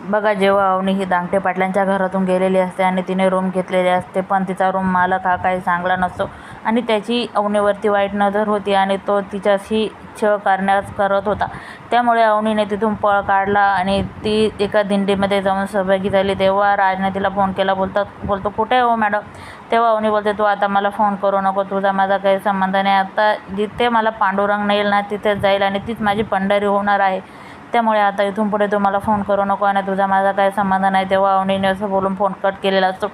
बघा, जेव्हा अवनी ही दांगटे पाटलांच्या घरातून गेलेली असते आणि तिने रूम घेतलेली असते, पण तिचा रूम मालक हा काही चांगला नसतो आणि त्याची अवनीवरती वाईट नजर होती आणि तो तिच्याशी छळ करत होता. त्यामुळे अवनीने तिथून पळ काढला आणि ती एका दिंडीमध्ये जाऊन सहभागी झाली. तेव्हा राजने तिला फोन केला. बोलतो कुठे हो मॅडम? तेव्हा अवनी बोलते, तू आता मला फोन करू नको, तुझा माझा काही संबंध नाही. आता जिथे मला पांडुरंग नेईल ना तिथेच जाईल आणि तीच माझी पंढरी होणार आहे. त्यामुळे आता इथून पुढे तू मला फोन करू नको आणि तुझा माझा काही संबंध नाही. तेव्हा अवनीने असं बोलून फोन कट केलेला असतो.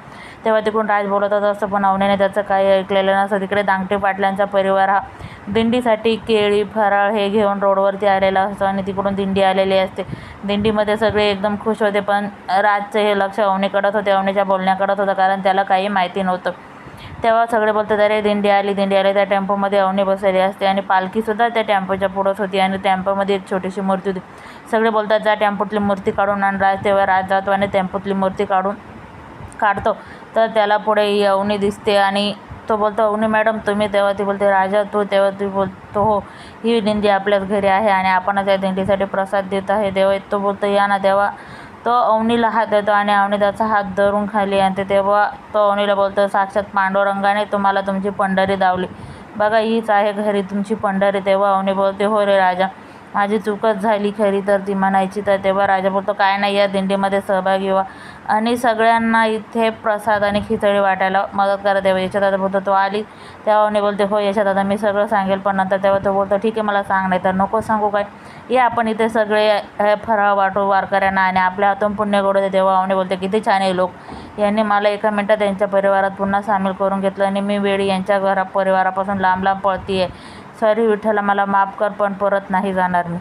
तेव्हा तिकडून राज बोलत असतो, पण अवनीने त्याचं काही ऐकलेलं नसतं. तिकडे दांगटे पाटलांचा परिवार हा दिंडीसाठी केळी फराळ हे घेऊन रोडवरती आलेला असतो आणि तिकडून दिंडी आलेली असते. दिंडीमध्ये सगळे एकदम खुश होते, पण राजचं हे लक्ष अवनीकडंच होते, अवनीच्या बोलण्याकडंच होतं, कारण त्याला काही माहिती नव्हतं. तेव्हा सगळे बोलतात, अरे दिंडी आली. त्या टेम्पोमध्ये अवनी बसलेली असते आणि पालखीसुद्धा त्या टेम्पोच्या पुढंच होती आणि टेम्पोमध्ये एक छोटीशी मूर्ती होती. सगळे बोलतात, जा टेम्पोतली मूर्ती काढून आण. तेव्हा राज जातो आणि टेम्पोतली मूर्ती काढतो. तर त्याला पुढे ही अवनी दिसते आणि तो बोलतो, अवनी मॅडम तुम्ही? तेव्हा ती बोलते, राजा तू? तेव्हा ती बोलतो, हो, ही दिंडी आपल्याच घरी आहे आणि आपण त्या दिंडीसाठी प्रसाद देत आहे. तेव्हा तो बोलतो, या ना. तेव्हा तो अवनीला हात देतो आणि अवनी त्याचा हात धरून खाली आणते. तेव्हा तो अवनीला बोलतो, साक्षात पांडुरंगाने तुम्हाला तुमची पंढरी दावली. बघा, हीच आहे घरी तुमची पंढरी. तेव्हा अवनी बोलते, हो रे राजा, माझी चूकच झाली खरी तर ती म्हणायची. तर तेव्हा राजा बोलतो, काय नाही, या दिंडीमध्ये सहभागी व्हा आणि सगळ्यांना इथे प्रसाद आणि खिचडी वाटायला मदत करा. तेव्हा यशोदादा बोलतो, तो आली. तेव्हा अवनी बोलते, हो यशोदादा, मी सगळं सांगेल. पण नंतर तेव्हा तो बोलतो, ठीक आहे, मला सांग, नाही तर नको सांगू काय. या आपण इथे सगळे फराळ वाटू वारकऱ्यांना आणि आपल्या हातून पुण्य घडवते. तेव्हा अवनी बोलते, किती छान आहे लोक, यांनी मला एका मिनिटात त्यांच्या परिवारात पुन्हा सामील करून घेतलं आणि मी वेळी यांच्या परिवारापासून लांब लांब पळतीये. सॉरी विठ्ठला, मला माफ कर, पण परत नाही जाणार मी.